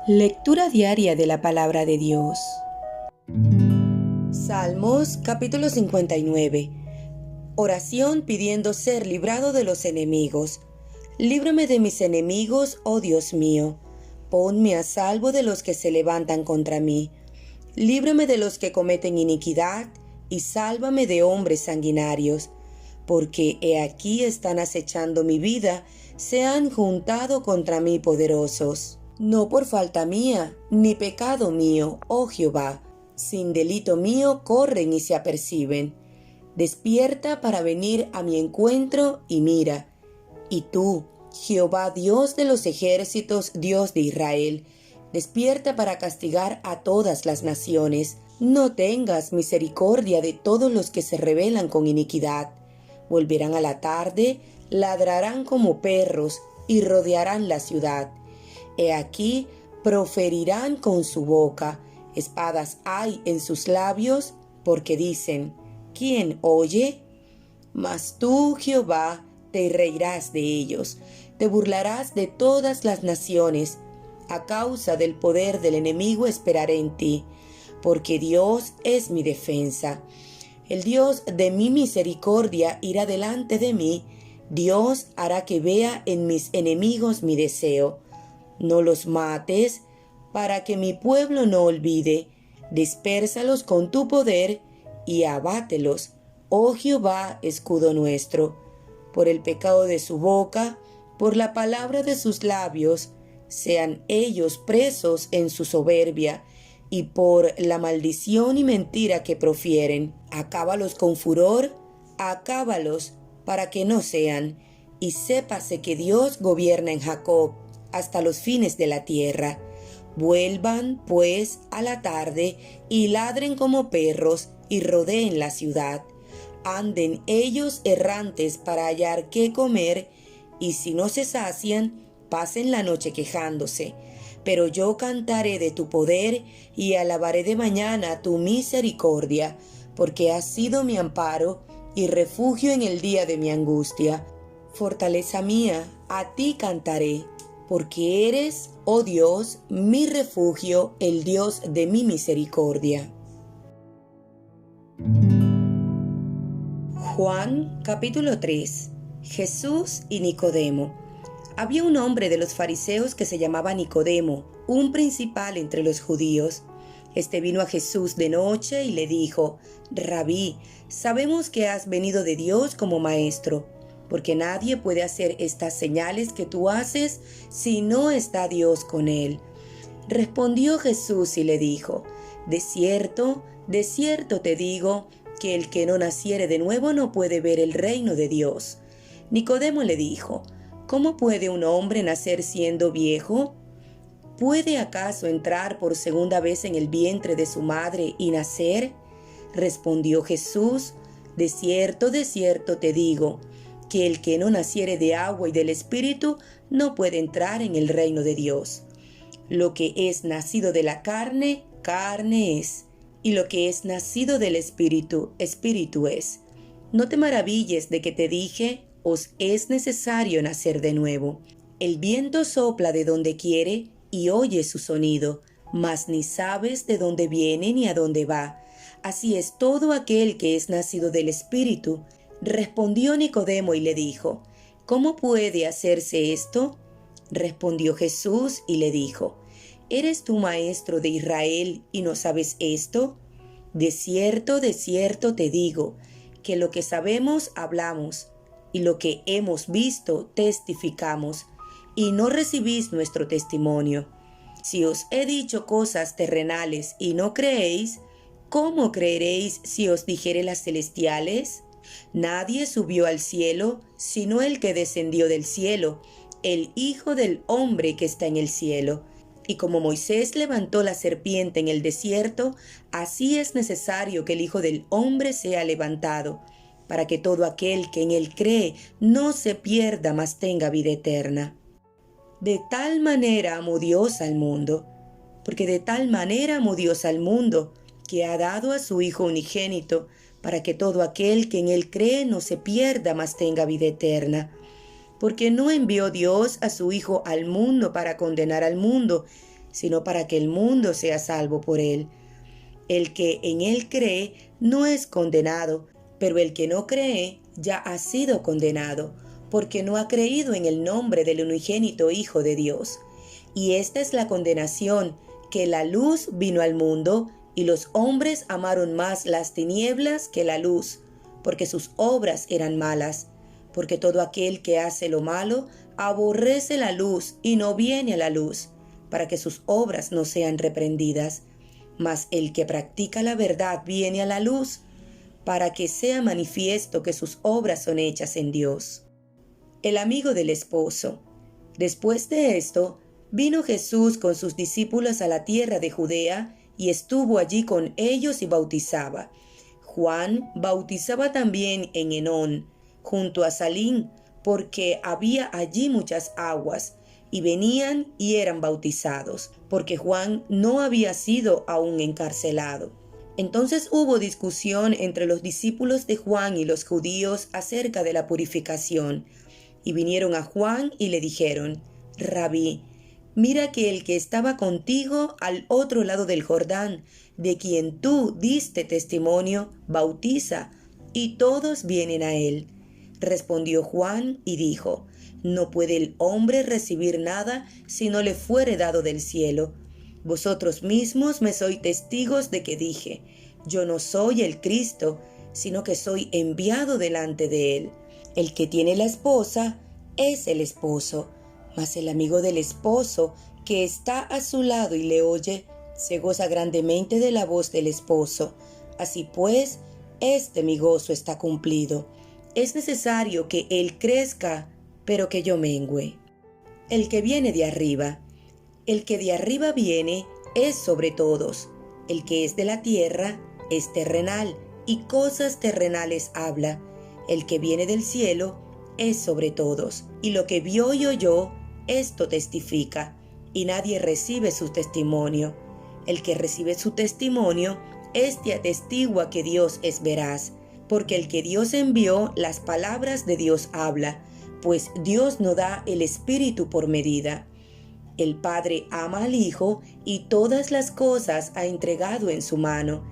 Lectura diaria de la palabra de Dios. Salmos capítulo 59. Oración pidiendo ser librado de los enemigos. Líbrame de mis enemigos, oh Dios mío. Ponme a salvo de los que se levantan contra mí. Líbrame de los que cometen iniquidad y sálvame de hombres sanguinarios. Porque he aquí están acechando mi vida, se han juntado contra mí poderosos. No por falta mía, ni pecado mío, oh Jehová. Sin delito mío corren y se aperciben. Despierta para venir a mi encuentro y mira. Y tú, Jehová Dios de los ejércitos, Dios de Israel, despierta para castigar a todas las naciones. No tengas misericordia de todos los que se rebelan con iniquidad. Volverán a la tarde, ladrarán como perros y rodearán la ciudad. He aquí, proferirán con su boca, espadas hay en sus labios, porque dicen, ¿quién oye? Mas tú, Jehová, te reirás de ellos, te burlarás de todas las naciones. A causa del poder del enemigo esperaré en ti, porque Dios es mi defensa. El Dios de mi misericordia irá delante de mí. Dios hará que vea en mis enemigos mi deseo. No los mates, para que mi pueblo no olvide. Dispérsalos con tu poder y abátelos, oh Jehová, escudo nuestro. Por el pecado de su boca, por la palabra de sus labios, sean ellos presos en su soberbia, y por la maldición y mentira que profieren. Acábalos con furor, acábalos, para que no sean, y sépase que Dios gobierna en Jacob hasta los fines de la tierra. Vuelvan, pues, a la tarde, y ladren como perros, y rodeen la ciudad. Anden ellos errantes para hallar qué comer, y si no se sacian, pasen la noche quejándose. Pero yo cantaré de tu poder, y alabaré de mañana tu misericordia, porque has sido mi amparo y refugio en el día de mi angustia. Fortaleza mía, a ti cantaré, porque eres, oh Dios, mi refugio, el Dios de mi misericordia. Juan capítulo 3. Jesús y Nicodemo. Había un hombre de los fariseos que se llamaba Nicodemo, un principal entre los judíos. Este vino a Jesús de noche y le dijo: Rabí, sabemos que has venido de Dios como maestro, porque nadie puede hacer estas señales que tú haces si no está Dios con él. Respondió Jesús y le dijo: de cierto te digo, que el que no naciere de nuevo no puede ver el reino de Dios. Nicodemo le dijo: ¿cómo puede un hombre nacer siendo viejo? ¿Puede acaso entrar por segunda vez en el vientre de su madre y nacer? Respondió Jesús: de cierto te digo, que el que no naciere de agua y del Espíritu no puede entrar en el reino de Dios. Lo que es nacido de la carne, carne es, y lo que es nacido del Espíritu, Espíritu es. No te maravilles de que te dije: os es necesario nacer de nuevo. El viento sopla de donde quiere y oyes su sonido, mas ni sabes de dónde viene ni a dónde va. Así es todo aquel que es nacido del Espíritu. Respondió Nicodemo y le dijo: ¿cómo puede hacerse esto? Respondió Jesús y le dijo: ¿eres tú maestro de Israel y no sabes esto? De cierto te digo, que lo que sabemos hablamos, y lo que hemos visto testificamos, y no recibís nuestro testimonio. Si os he dicho cosas terrenales y no creéis, ¿cómo creeréis si os dijere las celestiales? Nadie subió al cielo, sino el que descendió del cielo, el Hijo del Hombre que está en el cielo. Y como Moisés levantó la serpiente en el desierto, así es necesario que el Hijo del Hombre sea levantado, para que todo aquel que en él cree no se pierda, mas tenga vida eterna. De tal manera amó Dios al mundo, porque de tal manera amó Dios al mundo, que ha dado a su Hijo unigénito, para que todo aquel que en él cree no se pierda, mas tenga vida eterna. Porque no envió Dios a su Hijo al mundo para condenar al mundo, sino para que el mundo sea salvo por él. El que en él cree no es condenado, pero el que no cree ya ha sido condenado, porque no ha creído en el nombre del unigénito Hijo de Dios. Y esta es la condenación, que la luz vino al mundo, y los hombres amaron más las tinieblas que la luz, porque sus obras eran malas. Porque todo aquel que hace lo malo aborrece la luz y no viene a la luz, para que sus obras no sean reprendidas. Mas el que practica la verdad viene a la luz, para que sea manifiesto que sus obras son hechas en Dios. El amigo del esposo. Después de esto, vino Jesús con sus discípulos a la tierra de Judea, y estuvo allí con ellos y bautizaba. Juan bautizaba también en Enón, junto a Salim, porque había allí muchas aguas, y venían y eran bautizados, porque Juan no había sido aún encarcelado. Entonces hubo discusión entre los discípulos de Juan y los judíos acerca de la purificación, y vinieron a Juan y le dijeron: Rabí, mira que el que estaba contigo al otro lado del Jordán, de quien tú diste testimonio, bautiza, y todos vienen a él. Respondió Juan y dijo: No puede el hombre recibir nada si no le fuere dado del cielo. Vosotros mismos me sois testigos de que dije: Yo no soy el Cristo, sino que soy enviado delante de él. El que tiene la esposa es el esposo, mas el amigo del esposo, que está a su lado y le oye, se goza grandemente de la voz del esposo. Así pues, mi gozo está cumplido. Es necesario que él crezca, pero que yo mengüe. El que viene de arriba. El que de arriba viene es sobre todos. El que es de la tierra es terrenal, y cosas terrenales habla. El que viene del cielo es sobre todos, y lo que vio y oyó, esto testifica, y nadie recibe su testimonio. El que recibe su testimonio, éste atestigua que Dios es veraz, porque el que Dios envió, las palabras de Dios habla, pues Dios no da el Espíritu por medida. El Padre ama al Hijo y todas las cosas ha entregado en su mano.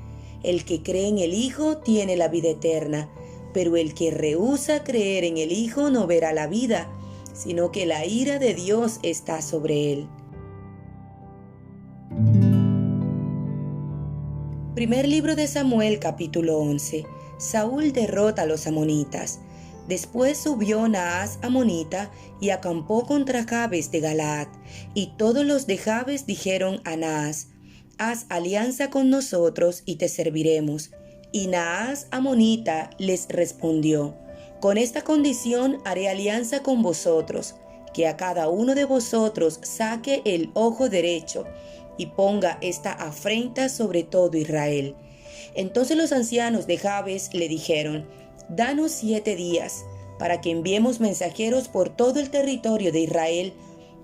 El que cree en el Hijo tiene la vida eterna, pero el que rehúsa creer en el Hijo no verá la vida, sino que la ira de Dios está sobre él. Primer libro de Samuel, capítulo 11. Saúl derrota a los amonitas. Después subió Naas amonita y acampó contra Jabes de Galaad, y todos los de Jabes dijeron a Naas: Haz alianza con nosotros y te serviremos. Y Naas amonita les respondió: Con esta condición haré alianza con vosotros, que a cada uno de vosotros saque el ojo derecho, y ponga esta afrenta sobre todo Israel. Entonces los ancianos de Jabes le dijeron: Danos 7 días, para que enviemos mensajeros por todo el territorio de Israel,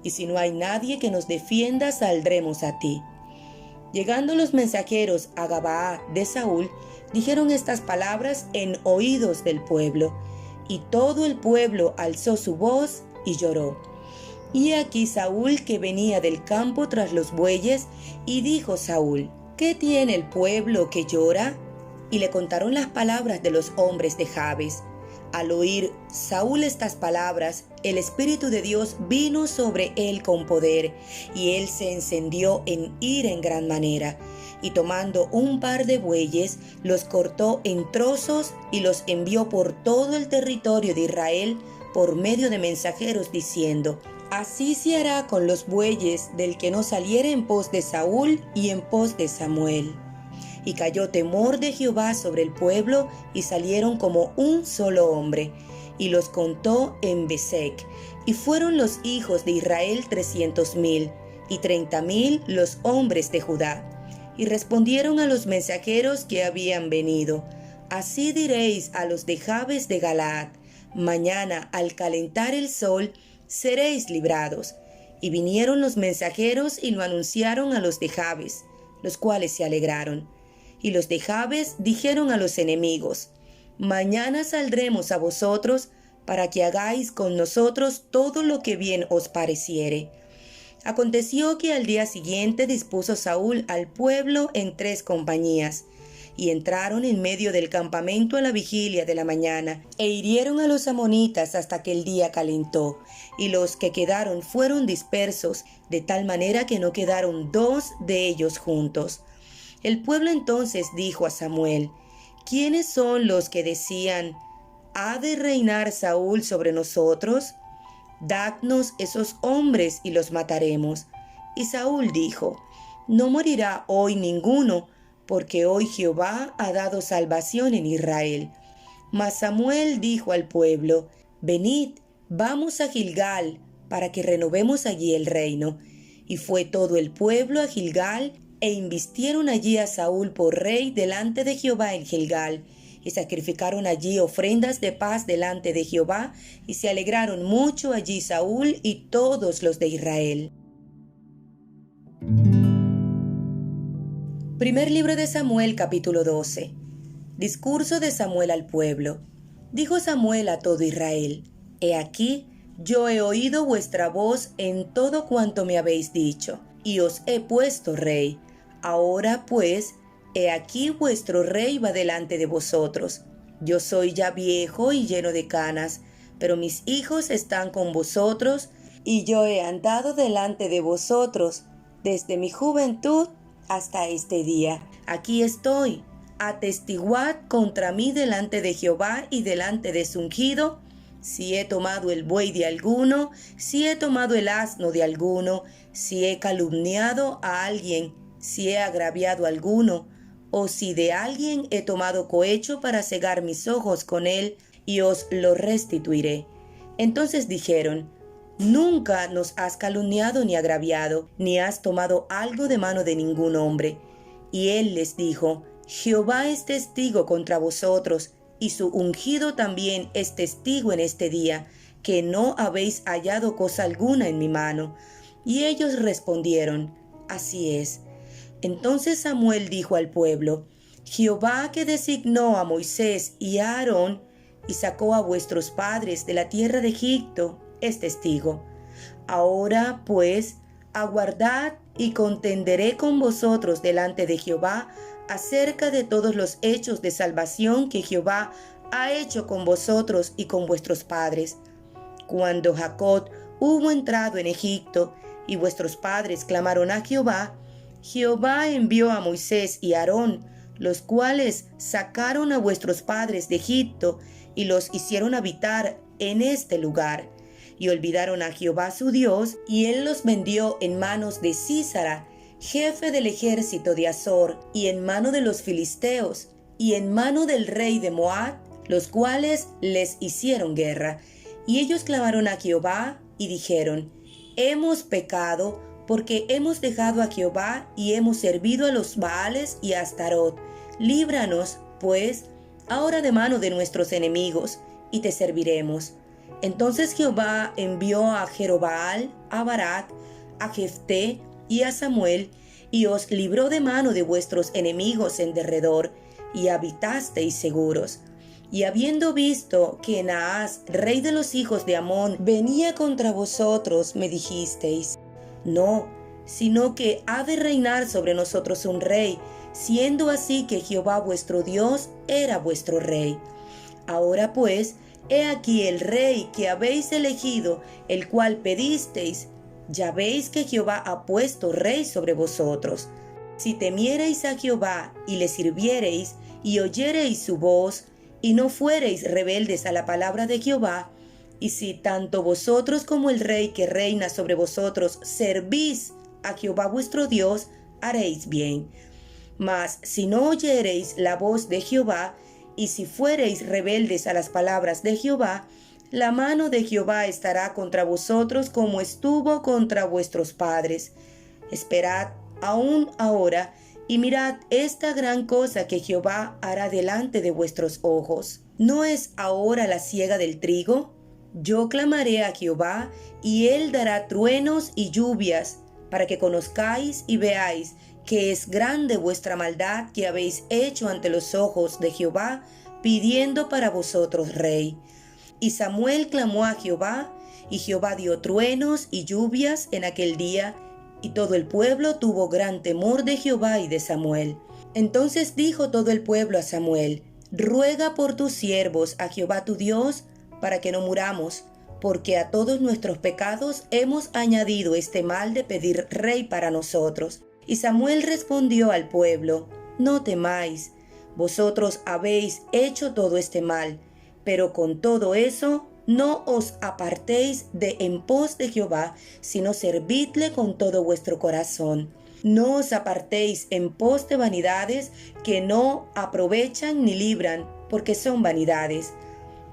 y si no hay nadie que nos defienda, saldremos a ti. Llegando los mensajeros a Gabaa de Saúl, dijeron estas palabras en oídos del pueblo, y todo el pueblo alzó su voz y lloró. Y aquí Saúl, que venía del campo tras los bueyes, y dijo Saúl: ¿Qué tiene el pueblo que llora? Y le contaron las palabras de los hombres de Jabes. Al oír Saúl estas palabras, el Espíritu de Dios vino sobre él con poder, y él se encendió en ira en gran manera, y tomando un par de bueyes, los cortó en trozos y los envió por todo el territorio de Israel por medio de mensajeros, diciendo: Así se hará con los bueyes del que no saliere en pos de Saúl y en pos de Samuel. Y cayó temor de Jehová sobre el pueblo, y salieron como un solo hombre, y los contó en Besec. Y fueron los hijos de Israel 300,000, y 30,000 los hombres de Judá. Y respondieron a los mensajeros que habían venido: Así diréis a los de Jabes de Galaad: Mañana, al calentar el sol, seréis librados. Y vinieron los mensajeros y lo anunciaron a los de Jabes, los cuales se alegraron. Y los de Jabes dijeron a los enemigos: Mañana saldremos a vosotros, para que hagáis con nosotros todo lo que bien os pareciere. Aconteció que al día siguiente dispuso Saúl al pueblo en 3 compañías, y entraron en medio del campamento a la vigilia de la mañana, e hirieron a los amonitas hasta que el día calentó, y los que quedaron fueron dispersos, de tal manera que no quedaron 2 de ellos juntos. El pueblo entonces dijo a Samuel: ¿quiénes son los que decían: ¿ha de reinar Saúl sobre nosotros? Dadnos esos hombres y los mataremos. Y Saúl dijo: no morirá hoy ninguno, porque hoy Jehová ha dado salvación en Israel. Mas Samuel dijo al pueblo: venid, vamos a Gilgal, para que renovemos allí el reino. Y fue todo el pueblo a Gilgal, e invistieron allí a Saúl por rey delante de Jehová en Gilgal, y sacrificaron allí ofrendas de paz delante de Jehová, y se alegraron mucho allí Saúl y todos los de Israel. Primer libro de Samuel, capítulo 12. Discurso de Samuel al pueblo. Dijo Samuel a todo Israel: he aquí, yo he oído vuestra voz en todo cuanto me habéis dicho, y os he puesto rey. Ahora pues, he aquí vuestro rey va delante de vosotros. Yo soy ya viejo y lleno de canas, pero mis hijos están con vosotros, y yo he andado delante de vosotros desde mi juventud hasta este día. Aquí estoy. Atestiguad contra mí delante de Jehová y delante de su ungido, si he tomado el buey de alguno, si he tomado el asno de alguno, si he calumniado a alguien, si he agraviado a alguno, o si de alguien he tomado cohecho para cegar mis ojos con él, y os lo restituiré. Entonces dijeron: nunca nos has calumniado ni agraviado, ni has tomado algo de mano de ningún hombre. Y él les dijo: Jehová es testigo contra vosotros, y su ungido también es testigo en este día, que no habéis hallado cosa alguna en mi mano. Y ellos respondieron: así es. Entonces Samuel dijo al pueblo: Jehová, que designó a Moisés y a Aarón, y sacó a vuestros padres de la tierra de Egipto, es testigo. Ahora pues, aguardad y contenderé con vosotros delante de Jehová acerca de todos los hechos de salvación que Jehová ha hecho con vosotros y con vuestros padres. Cuando Jacob hubo entrado en Egipto y vuestros padres clamaron a Jehová, Jehová envió a Moisés y a Aarón, los cuales sacaron a vuestros padres de Egipto y los hicieron habitar en este lugar. Y olvidaron a Jehová su Dios, y él los vendió en manos de Sísara, jefe del ejército de Azor, y en mano de los filisteos, y en mano del rey de Moab, los cuales les hicieron guerra. Y ellos clamaron a Jehová y dijeron: hemos pecado, porque hemos dejado a Jehová y hemos servido a los Baales y a Astarot. Líbranos, pues, ahora de mano de nuestros enemigos, y te serviremos. Entonces Jehová envió a Jerobaal, a Barak, a Jefté y a Samuel, y os libró de mano de vuestros enemigos en derredor, y habitasteis seguros. Y habiendo visto que Naas, rey de los hijos de Amón, venía contra vosotros, me dijisteis: no, sino que ha de reinar sobre nosotros un rey, siendo así que Jehová vuestro Dios era vuestro rey. Ahora pues, he aquí el rey que habéis elegido, el cual pedisteis. Ya veis que Jehová ha puesto rey sobre vosotros. Si temiereis a Jehová y le sirviereis y oyereis su voz, y no fuereis rebeldes a la palabra de Jehová, y si tanto vosotros como el rey que reina sobre vosotros servís a Jehová vuestro Dios, haréis bien. Mas si no oyereis la voz de Jehová, y si fuereis rebeldes a las palabras de Jehová, la mano de Jehová estará contra vosotros como estuvo contra vuestros padres. Esperad aún ahora, y mirad esta gran cosa que Jehová hará delante de vuestros ojos. ¿No es ahora la siega del trigo? Yo clamaré a Jehová, y él dará truenos y lluvias, para que conozcáis y veáis que es grande vuestra maldad que habéis hecho ante los ojos de Jehová, pidiendo para vosotros rey. Y Samuel clamó a Jehová, Y Jehová dio truenos y lluvias en aquel día, y todo el pueblo tuvo gran temor de Jehová y de Samuel. Entonces dijo todo el pueblo a Samuel: ruega por tus siervos a Jehová tu Dios, para que no muramos, porque a todos nuestros pecados hemos añadido este mal de pedir rey para nosotros. Y Samuel respondió al pueblo: no temáis, vosotros habéis hecho todo este mal, pero con todo eso no os apartéis de en pos de Jehová, sino servidle con todo vuestro corazón. No os apartéis en pos de vanidades que no aprovechan ni libran, porque son vanidades.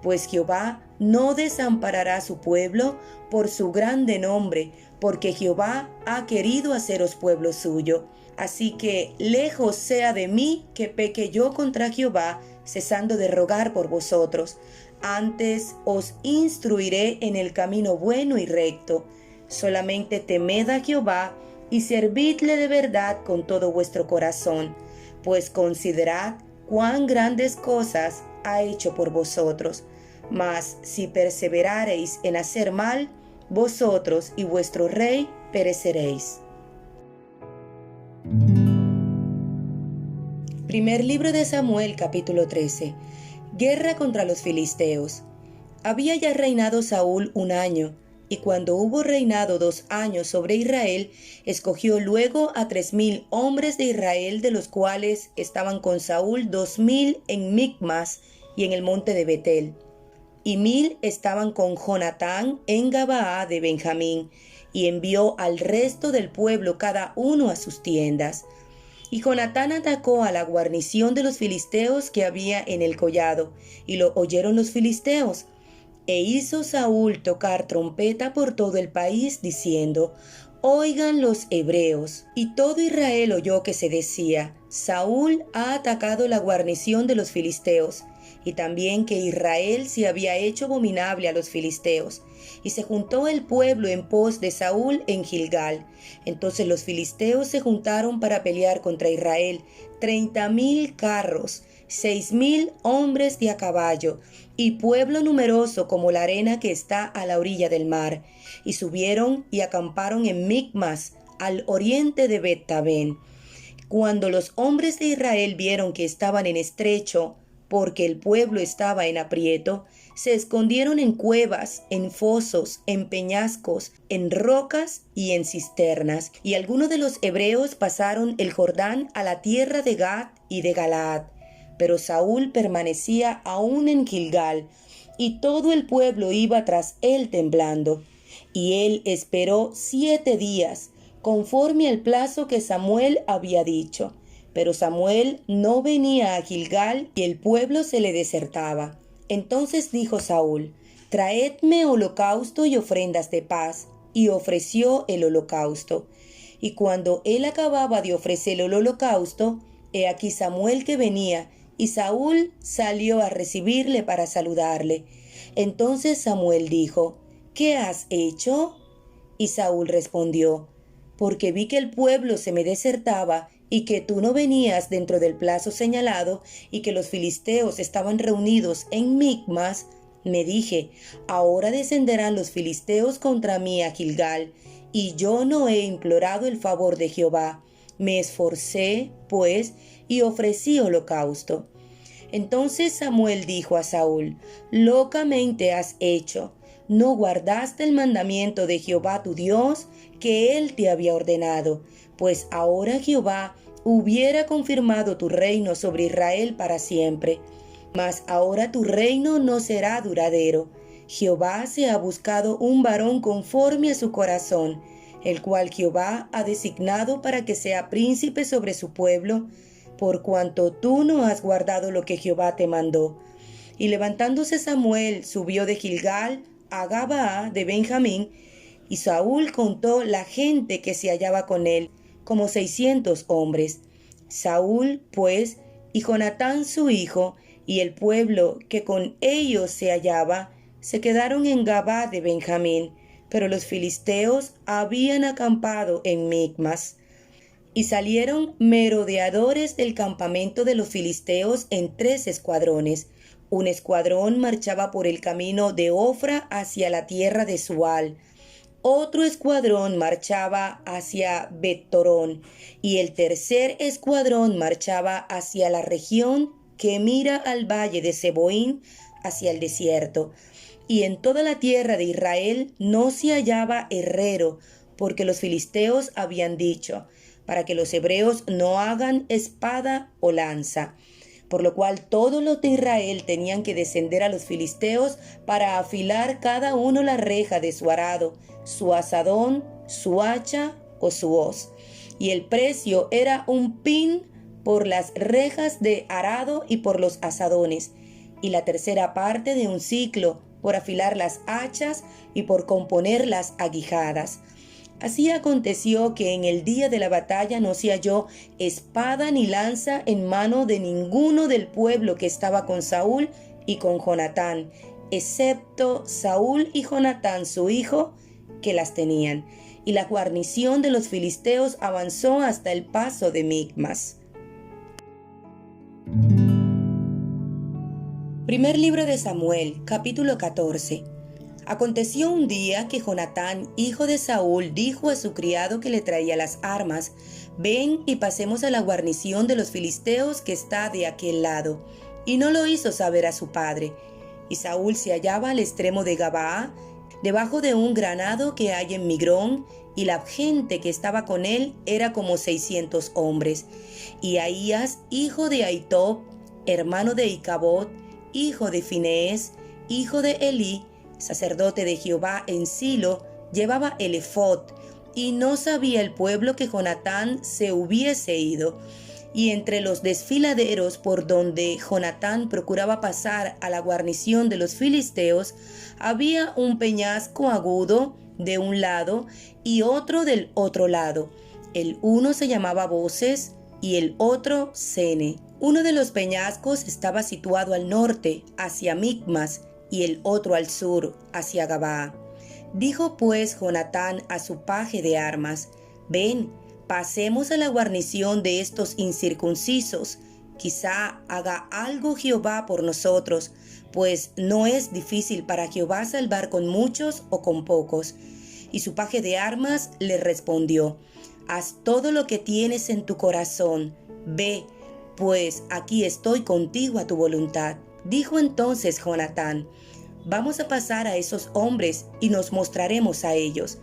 Pues Jehová no desamparará a su pueblo por su grande nombre, porque Jehová ha querido haceros pueblo suyo. Así que lejos sea de mí que peque yo contra Jehová, cesando de rogar por vosotros. Antes os instruiré en el camino bueno y recto. Solamente temed a Jehová y servidle de verdad con todo vuestro corazón, pues considerad cuán grandes cosas ha hecho por vosotros. Mas si perseverareis en hacer mal, vosotros y vuestro rey pereceréis. Primer libro de Samuel, capítulo 13. Guerra contra los filisteos. Había ya reinado Saúl 1 año, y cuando hubo reinado 2 años sobre Israel, escogió luego a 3,000 hombres de Israel, de los cuales estaban con Saúl 2,000 en Micmas y en el monte de Betel, y 1,000 estaban con Jonatán en Gabaa de Benjamín, y envió al resto del pueblo cada uno a sus tiendas. Y Jonatán atacó a la guarnición de los filisteos que había en el collado, y lo oyeron los filisteos. E hizo Saúl tocar trompeta por todo el país, diciendo: oigan los hebreos. Y todo Israel oyó que se decía: Saúl ha atacado la guarnición de los filisteos. Y también que Israel se había hecho abominable a los filisteos. Y se juntó el pueblo en pos de Saúl en Gilgal. Entonces los filisteos se juntaron para pelear contra Israel, 30,000 carros, 6,000 hombres de a caballo, y pueblo numeroso como la arena que está a la orilla del mar. Y subieron y acamparon en Micmas, al oriente de Bet-Taben. Cuando los hombres de Israel vieron que estaban en estrecho, porque el pueblo estaba en aprieto, se escondieron en cuevas, en fosos, en peñascos, en rocas y en cisternas. Y algunos de los hebreos pasaron el Jordán a la tierra de Gad y de Galaad. Pero Saúl permanecía aún en Gilgal, y todo el pueblo iba tras él temblando. Y él esperó 7 días, conforme al plazo que Samuel había dicho. Pero Samuel no venía a Gilgal, y el pueblo se le desertaba. Entonces dijo Saúl: traedme holocausto y ofrendas de paz. Y ofreció el holocausto. Y cuando él acababa de ofrecer el holocausto, he aquí Samuel que venía, y Saúl salió a recibirle para saludarle. Entonces Samuel dijo: ¿qué has hecho? Y Saúl respondió: porque vi que el pueblo se me desertaba, y que tú no venías dentro del plazo señalado, y que los filisteos estaban reunidos en Micmas, me dije: ahora descenderán los filisteos contra mí a Gilgal, y yo no he implorado el favor de Jehová. Me esforcé, pues, y ofrecí holocausto. Entonces Samuel dijo a Saúl: locamente has hecho. No guardaste el mandamiento de Jehová tu Dios, que él te había ordenado, pues ahora Jehová hubiera confirmado tu reino sobre Israel para siempre. Mas ahora tu reino no será duradero. Jehová se ha buscado un varón conforme a su corazón, el cual Jehová ha designado para que sea príncipe sobre su pueblo, por cuanto tú no has guardado lo que Jehová te mandó. Y levantándose Samuel, subió de Gilgal a Gabaa de Benjamín, y Saúl contó la gente que se hallaba con él, como 600 hombres. Saúl, pues, y Jonatán su hijo, y el pueblo que con ellos se hallaba, se quedaron en Gabaa de Benjamín, pero los filisteos habían acampado en Micmas. Y salieron merodeadores del campamento de los filisteos en 3 escuadrones, Un escuadrón marchaba por el camino de Ofra hacia la tierra de Sual. Otro escuadrón marchaba hacia Bet-torón y el tercer escuadrón marchaba hacia la región que mira al valle de Seboín, hacia el desierto. Y en toda la tierra de Israel no se hallaba herrero, porque los filisteos habían dicho, para que los hebreos no hagan espada o lanza. Por lo cual todos los de Israel tenían que descender a los filisteos para afilar cada uno la reja de su arado, su azadón, su hacha o su hoz. Y el precio era un pin por las rejas de arado y por los azadones, y la tercera parte de un siclo por afilar las hachas y por componer las aguijadas. Así aconteció que en el día de la batalla no se halló espada ni lanza en mano de ninguno del pueblo que estaba con Saúl y con Jonatán, excepto Saúl y Jonatán su hijo, que las tenían. Y la guarnición de los filisteos avanzó hasta el paso de Micmas. Primer libro de Samuel, capítulo 14. Aconteció un día que Jonatán, hijo de Saúl, dijo a su criado que le traía las armas: «Ven y pasemos a la guarnición de los filisteos que está de aquel lado». Y no lo hizo saber a su padre. Y Saúl se hallaba al extremo de Gabaa, debajo de un granado que hay en Migrón, y la gente que estaba con él era como 600 hombres. Y Ahías, hijo de Ahitob, hermano de Icabod, hijo de Finees, hijo de Elí, sacerdote de Jehová en Silo, llevaba el efod, y no sabía el pueblo que Jonatán se hubiese ido. Y entre los desfiladeros por donde Jonatán procuraba pasar a la guarnición de los filisteos, había un peñasco agudo de un lado y otro del otro lado. El uno se llamaba Boses y el otro Sene. Uno de los peñascos estaba situado al norte, hacia Micmas, y el otro al sur, hacia Gabaa. Dijo pues Jonatán a su paje de armas: «Ven, pasemos a la guarnición de estos incircuncisos. Quizá haga algo Jehová por nosotros, pues no es difícil para Jehová salvar con muchos o con pocos». Y su paje de armas le respondió: «Haz todo lo que tienes en tu corazón. Ve, pues aquí estoy contigo a tu voluntad». Dijo entonces Jonatán: «Vamos a pasar a esos hombres y nos mostraremos a ellos.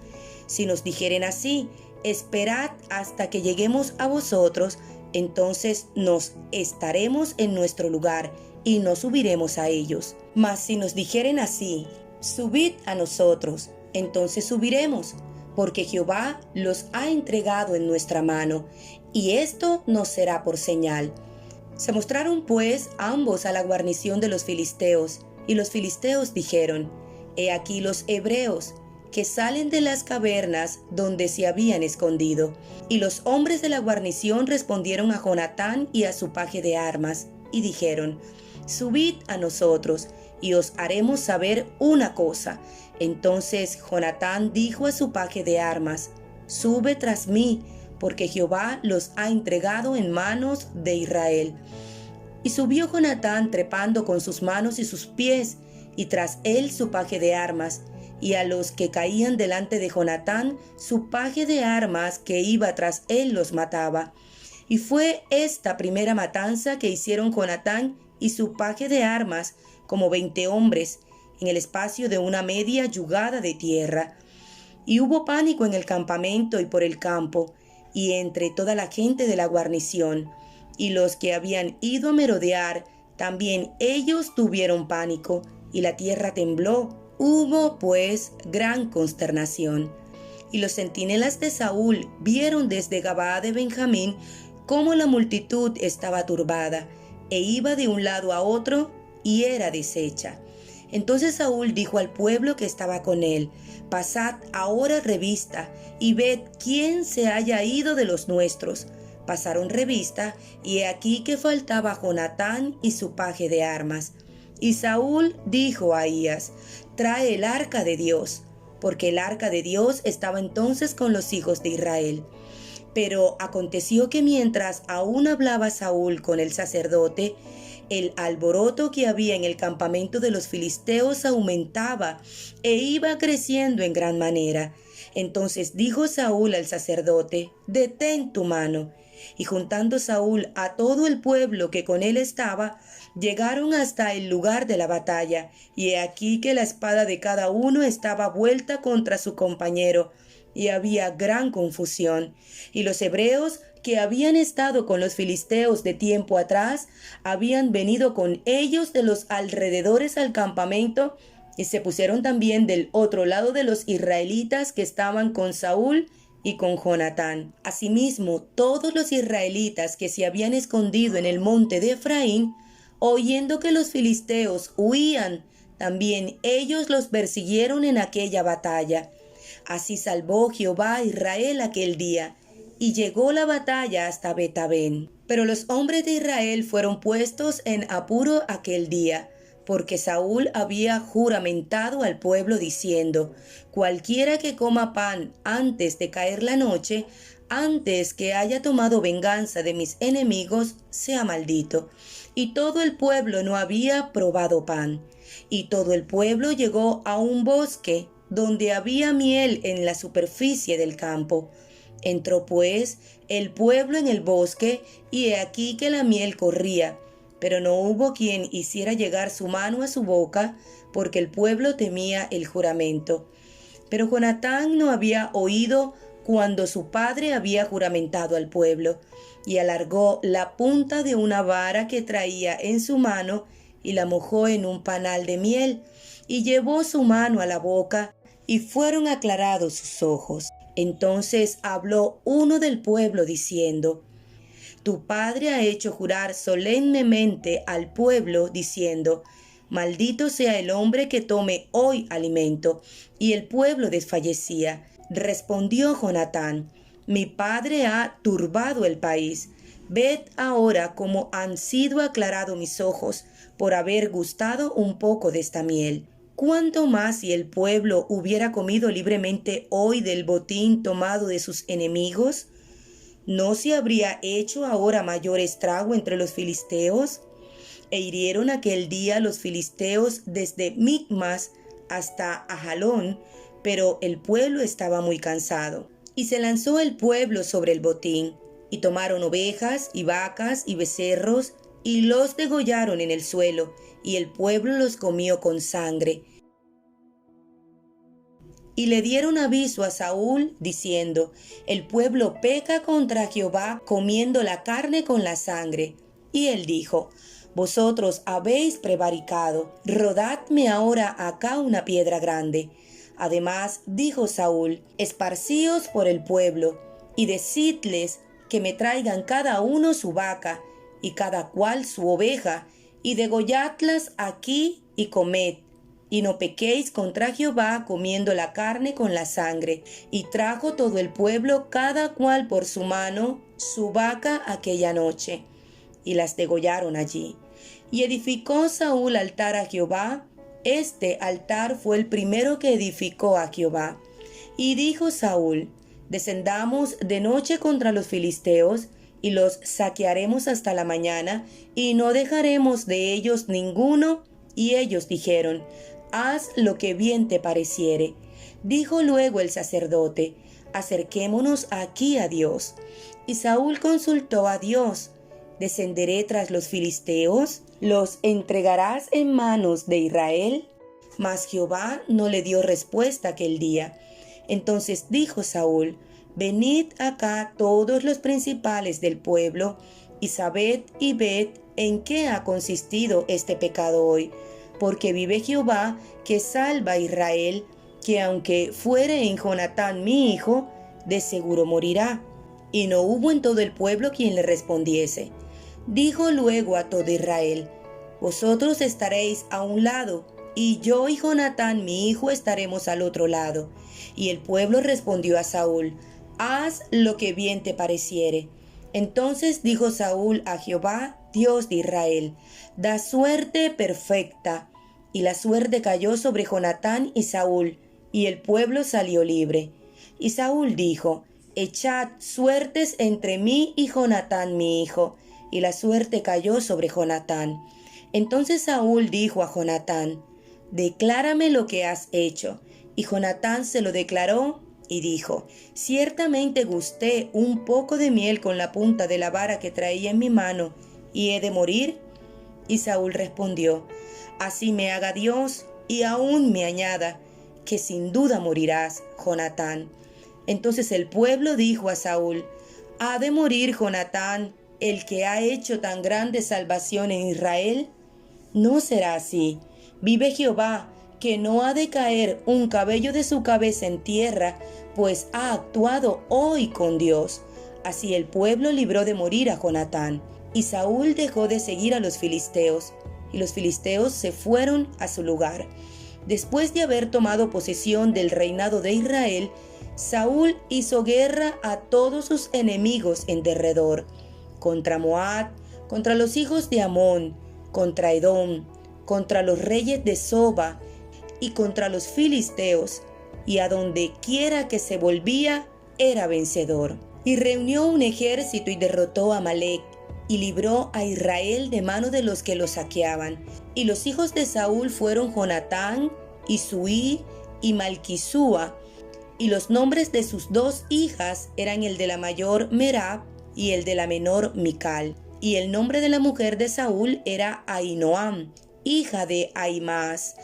Si nos dijeren así: esperad hasta que lleguemos a vosotros, entonces nos estaremos en nuestro lugar y no subiremos a ellos. Mas si nos dijeren así: subid a nosotros, entonces subiremos, porque Jehová los ha entregado en nuestra mano, y esto nos será por señal». Se mostraron pues ambos a la guarnición de los filisteos, y los filisteos dijeron: «He aquí los hebreos, que salen de las cavernas donde se habían escondido». Y los hombres de la guarnición respondieron a Jonatán y a su paje de armas, y dijeron: «Subid a nosotros, y os haremos saber una cosa». Entonces Jonatán dijo a su paje de armas: «Sube tras mí, porque Jehová los ha entregado en manos de Israel». Y subió Jonatán trepando con sus manos y sus pies, y tras él su paje de armas, y a los que caían delante de Jonatán, su paje de armas que iba tras él los mataba. Y fue esta primera matanza que hicieron Jonatán y su paje de armas, como 20 hombres, en el espacio de una media yugada de tierra. Y hubo pánico en el campamento y por el campo, y entre toda la gente de la guarnición. Y los que habían ido a merodear, también ellos tuvieron pánico, y la tierra tembló. Hubo pues gran consternación. Y los centinelas de Saúl vieron desde Gabaa de Benjamín cómo la multitud estaba turbada, e iba de un lado a otro, y era deshecha. Entonces Saúl dijo al pueblo que estaba con él: «Pasad ahora revista, y ved quién se haya ido de los nuestros». Pasaron revista, y he aquí que faltaba Jonatán y su paje de armas. Y Saúl dijo a Ahías: «Trae el arca de Dios», porque el arca de Dios estaba entonces con los hijos de Israel. Pero aconteció que mientras aún hablaba Saúl con el sacerdote, El alboroto que había en el campamento de los filisteos aumentaba e iba creciendo en gran manera. Entonces dijo Saúl al sacerdote: «Detén tu mano». Y juntando Saúl a todo el pueblo que con él estaba, llegaron hasta el lugar de la batalla, y he aquí que la espada de cada uno estaba vuelta contra su compañero, y había gran confusión. Y los hebreos que habían estado con los filisteos de tiempo atrás, habían venido con ellos de los alrededores al campamento, y se pusieron también del otro lado de los israelitas que estaban con Saúl y con Jonatán. Asimismo, todos los israelitas que se habían escondido en el monte de Efraín, oyendo que los filisteos huían, también ellos los persiguieron en aquella batalla. Así salvó Jehová a Israel aquel día, y llegó la batalla hasta Betabén. Pero los hombres de Israel fueron puestos en apuro aquel día, porque Saúl había juramentado al pueblo diciendo: «Cualquiera que coma pan antes de caer la noche, antes que haya tomado venganza de mis enemigos, sea maldito». Y todo el pueblo no había probado pan. Y todo el pueblo llegó a un bosque donde había miel en la superficie del campo. Entró pues el pueblo en el bosque, y he aquí que la miel corría, pero no hubo quien hiciera llegar su mano a su boca, porque el pueblo temía el juramento. Pero Jonatán no había oído cuando su padre había juramentado al pueblo, y alargó la punta de una vara que traía en su mano, y la mojó en un panal de miel, y llevó su mano a la boca, y fueron aclarados sus ojos. Entonces habló uno del pueblo diciendo: «Tu padre ha hecho jurar solemnemente al pueblo diciendo: Maldito sea el hombre que tome hoy alimento». Y el pueblo desfallecía. Respondió Jonatán: «Mi padre ha turbado el país. Ved ahora cómo han sido aclarados mis ojos por haber gustado un poco de esta miel. ¿Cuánto más si el pueblo hubiera comido libremente hoy del botín tomado de sus enemigos? ¿No se habría hecho ahora mayor estrago entre los filisteos? E hirieron aquel día los filisteos desde Micmas hasta Ajalón, pero el pueblo estaba muy cansado. Y se lanzó el pueblo sobre el botín, y tomaron ovejas y vacas y becerros, y los degollaron en el suelo, y el pueblo los comió con sangre. Y le dieron aviso a Saúl, diciendo: «El pueblo peca contra Jehová, comiendo la carne con la sangre». Y él dijo: «Vosotros habéis prevaricado, rodadme ahora acá una piedra grande». Además dijo Saúl: «Esparcíos por el pueblo, y decidles que me traigan cada uno su vaca, y cada cual su oveja, y degolladlas aquí y comed, y no pequéis contra Jehová comiendo la carne con la sangre». Y trajo todo el pueblo cada cual por su mano su vaca aquella noche, y las degollaron allí. Y edificó Saúl altar a Jehová. Este altar fue el primero que edificó a Jehová. Y dijo Saúl: «Descendamos de noche contra los filisteos, y los saquearemos hasta la mañana, y no dejaremos de ellos ninguno». Y ellos dijeron: «Haz lo que bien te pareciere». Dijo luego el sacerdote: «Acerquémonos aquí a Dios». Y Saúl consultó a Dios: «¿Descenderé tras los filisteos? ¿Los entregarás en manos de Israel?». Mas Jehová no le dio respuesta aquel día. Entonces dijo Saúl: «Venid acá todos los principales del pueblo, y sabed y ved en qué ha consistido este pecado hoy. Porque vive Jehová, que salva a Israel, que aunque fuere en Jonatán mi hijo, de seguro morirá». Y no hubo en todo el pueblo quien le respondiese. Dijo luego a todo Israel: «Vosotros estaréis a un lado, y yo y Jonatán mi hijo estaremos al otro lado». Y el pueblo respondió a Saúl: «Haz lo que bien te pareciere». Entonces dijo Saúl a Jehová, Dios de Israel: «Da suerte perfecta». Y la suerte cayó sobre Jonatán y Saúl, y el pueblo salió libre. Y Saúl dijo: «Echad suertes entre mí y Jonatán mi hijo». y la suerte cayó sobre Jonatán. Entonces Saúl dijo a Jonatán: «Declárame lo que has hecho». Y Jonatán se lo declaró y dijo: «Ciertamente gusté un poco de miel con la punta de la vara que traía en mi mano, ¿y he de morir?». Y Saúl respondió: «Así me haga Dios, y aún me añada, que sin duda morirás, Jonatán». Entonces el pueblo dijo a Saúl: «¿Ha de morir Jonatán, el que ha hecho tan grande salvación en Israel? No será así. Vive Jehová, que no ha de caer un cabello de su cabeza en tierra, pues ha actuado hoy con Dios». Así el pueblo libró de morir a Jonatán. Y Saúl dejó de seguir a los filisteos, y los filisteos se fueron a su lugar. Después de haber tomado posesión del reinado de Israel, Saúl hizo guerra a todos sus enemigos en derredor, contra Moab, contra los hijos de Amón, contra Edom, contra los reyes de Soba y contra los filisteos, y a donde quiera que se volvía era vencedor. Y reunió un ejército y derrotó a Amalec, y libró a Israel de mano de los que lo saqueaban. Y los hijos de Saúl fueron Jonatán, y Suí, y Malquisúa, y los nombres de sus dos hijas eran el de la mayor Merab y el de la menor Mical. Y el nombre de la mujer de Saúl era Ahinoam, hija de Ahimaas.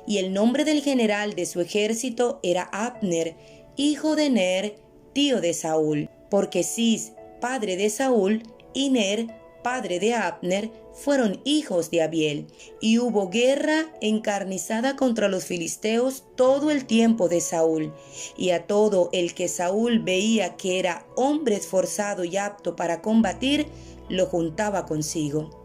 Y el nombre del general de su ejército era Abner, hijo de Ner, tío de Saúl. Porque Cis, padre de Saúl, y Ner, padre de Abner, fueron hijos de Abiel. Y hubo guerra encarnizada contra los filisteos todo el tiempo de Saúl. Y a todo el que Saúl veía que era hombre esforzado y apto para combatir, lo juntaba consigo.